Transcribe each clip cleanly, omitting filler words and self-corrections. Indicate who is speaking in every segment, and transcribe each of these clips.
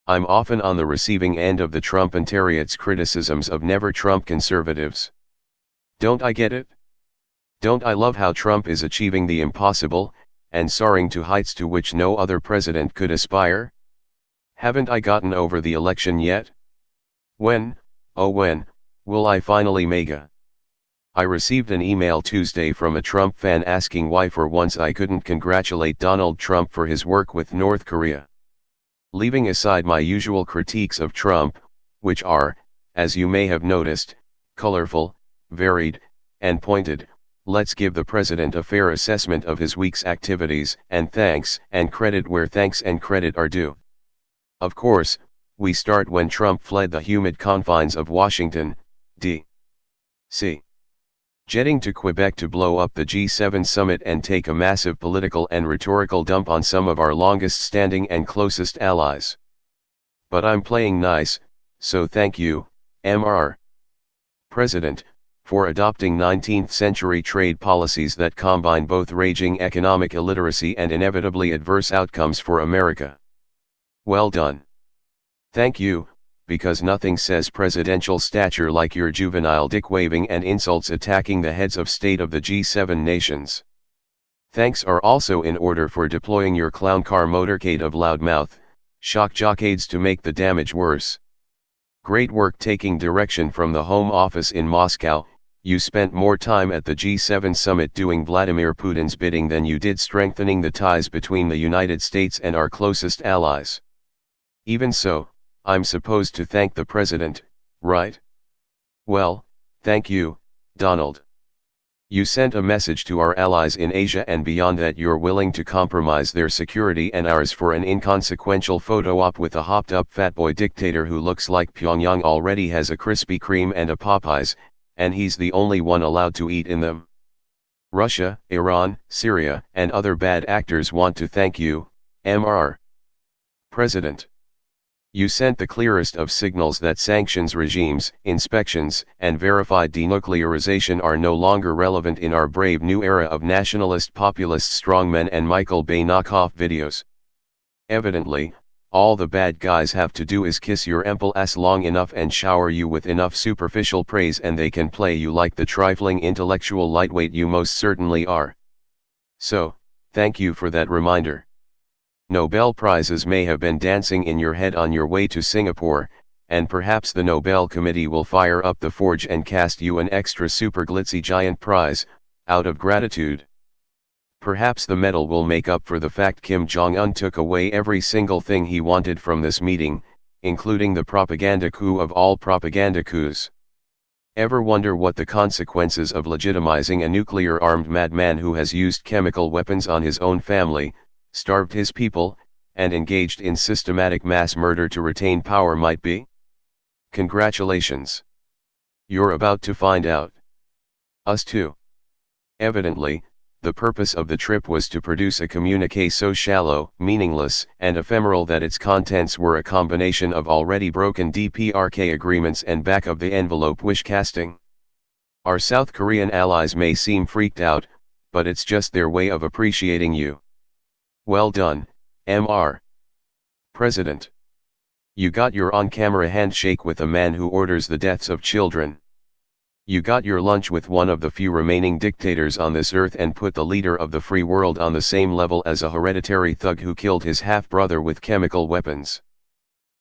Speaker 1: I'm often on the receiving end of the Trumpentariat's criticisms of never-Trump conservatives. Don't I get it? Don't I love how Trump is achieving the impossible, and soaring to heights to which no other president could aspire? Haven't I gotten over the election yet? When, oh when, will I finally mega? I received an email Tuesday from a Trump fan asking why for once I couldn't congratulate Donald Trump for his work with North Korea. Leaving aside my usual critiques of Trump, which are, as you may have noticed, colorful, varied, and pointed, let's give the president a fair assessment of his week's activities and thanks and credit where thanks and credit are due. Of course, we start when Trump fled the humid confines of Washington, D.C. jetting to Quebec to blow up the G7 summit and take a massive political and rhetorical dump on some of our longest-standing and closest allies. But I'm playing nice, so thank you, Mr. President, for adopting 19th-century trade policies that combine both raging economic illiteracy and inevitably adverse outcomes for America. Well done. Thank you, because nothing says presidential stature like your juvenile dick-waving and insults attacking the heads of state of the G7 nations. Thanks are also in order for deploying your clown car motorcade of loudmouth, shock jockades to make the damage worse. Great work taking direction from the Home Office in Moscow. You spent more time at the G7 summit doing Vladimir Putin's bidding than you did strengthening the ties between the United States and our closest allies. Even so, I'm supposed to thank the president, right? Well, thank you, Donald. You sent a message to our allies in Asia and beyond that you're willing to compromise their security and ours for an inconsequential photo op with a hopped-up fatboy dictator who looks like Pyongyang already has a Krispy Kreme and a Popeyes, and he's the only one allowed to eat in them. Russia, Iran, Syria, and other bad actors want to thank you, Mr. President. You sent the clearest of signals that sanctions regimes, inspections, and verified denuclearization are no longer relevant in our brave new era of nationalist populist strongmen and Michael Bay knockoff videos. Evidently, all the bad guys have to do is kiss your ample ass long enough and shower you with enough superficial praise and they can play you like the trifling intellectual lightweight you most certainly are. So, thank you for that reminder. Nobel Prizes may have been dancing in your head on your way to Singapore, and perhaps the Nobel Committee will fire up the forge and cast you an extra super glitzy giant prize, out of gratitude. Perhaps the medal will make up for the fact Kim Jong-un took away every single thing he wanted from this meeting, including the propaganda coup of all propaganda coups. Ever wonder what the consequences of legitimizing a nuclear-armed madman who has used chemical weapons on his own family, starved his people, and engaged in systematic mass murder to retain power might be? Congratulations. You're about to find out. Us too. Evidently, the purpose of the trip was to produce a communiqué so shallow, meaningless, and ephemeral that its contents were a combination of already broken DPRK agreements and back-of-the-envelope wish-casting. Our South Korean allies may seem freaked out, but it's just their way of appreciating you. Well done, Mr. President. You got your on-camera handshake with a man who orders the deaths of children. You got your lunch with one of the few remaining dictators on this earth and put the leader of the free world on the same level as a hereditary thug who killed his half-brother with chemical weapons.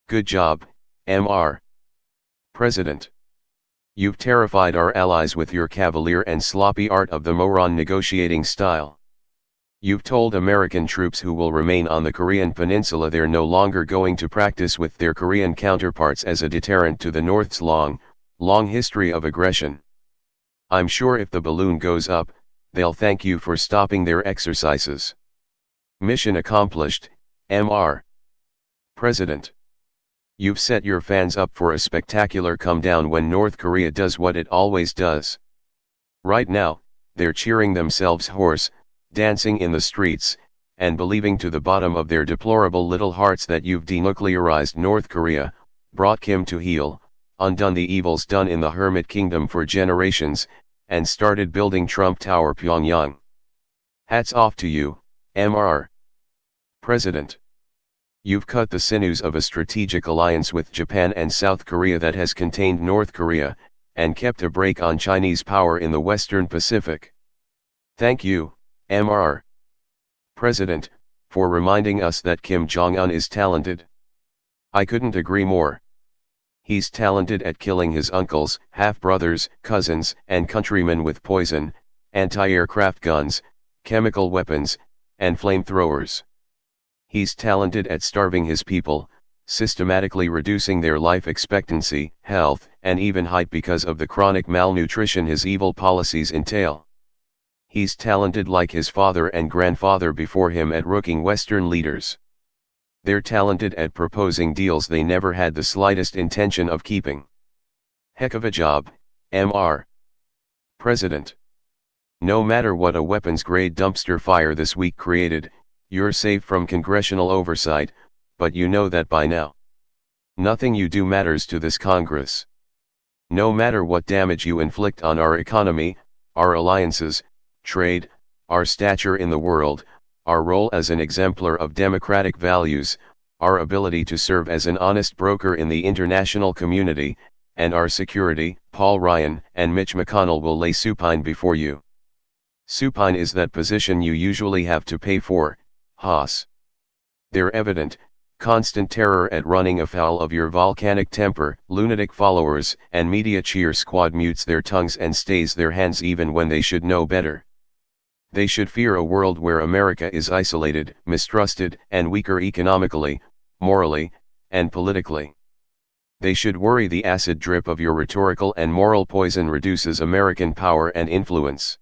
Speaker 1: Good job, Mr. President. You've terrified our allies with your cavalier and sloppy art of the Moron negotiating style. You've told American troops who will remain on the Korean peninsula they're no longer going to practice with their Korean counterparts as a deterrent to the North's long history of aggression. I'm sure if the balloon goes up, they'll thank you for stopping their exercises. Mission accomplished, Mr. President. You've set your fans up for a spectacular come-down when North Korea does what it always does. Right now, they're cheering themselves hoarse, dancing in the streets, and believing to the bottom of their deplorable little hearts that you've denuclearized North Korea, brought Kim to heel, undone the evils done in the Hermit Kingdom for generations, and started building Trump Tower Pyongyang. Hats off to you, Mr. President. You've cut the sinews of a strategic alliance with Japan and South Korea that has contained North Korea, and kept a brake on Chinese power in the Western Pacific. Thank you, Mr. President, for reminding us that Kim Jong-un is talented. I couldn't agree more. He's talented at killing his uncles, half-brothers, cousins, and countrymen with poison, anti-aircraft guns, chemical weapons, and flamethrowers. He's talented at starving his people, systematically reducing their life expectancy, health, and even height because of the chronic malnutrition his evil policies entail. He's talented like his father and grandfather before him at rooking Western leaders. They're talented at proposing deals they never had the slightest intention of keeping. Heck of a job, Mr. President. No matter what a weapons-grade dumpster fire this week created, you're safe from congressional oversight, but you know that by now. Nothing you do matters to this Congress. No matter what damage you inflict on our economy, our alliances, trade, our stature in the world, our role as an exemplar of democratic values, our ability to serve as an honest broker in the international community, and our security, Paul Ryan and Mitch McConnell will lay supine before you. Supine is that position you usually have to pay for, Haas. Their evident, constant terror at running afoul of your volcanic temper, lunatic followers, and media cheer squad mutes their tongues and stays their hands even when they should know better. They should fear a world where America is isolated, mistrusted, and weaker economically, morally, and politically. They should worry the acid drip of your rhetorical and moral poison reduces American power and influence.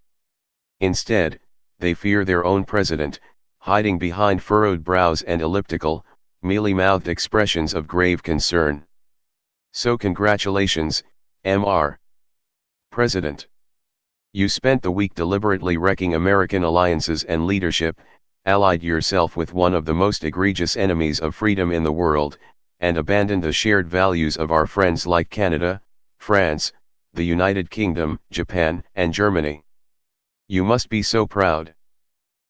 Speaker 1: Instead, they fear their own president, hiding behind furrowed brows and elliptical, mealy-mouthed expressions of grave concern. So congratulations, Mr. President. You spent the week deliberately wrecking American alliances and leadership, allied yourself with one of the most egregious enemies of freedom in the world, and abandoned the shared values of our friends like Canada, France, the United Kingdom, Japan, and Germany. You must be so proud.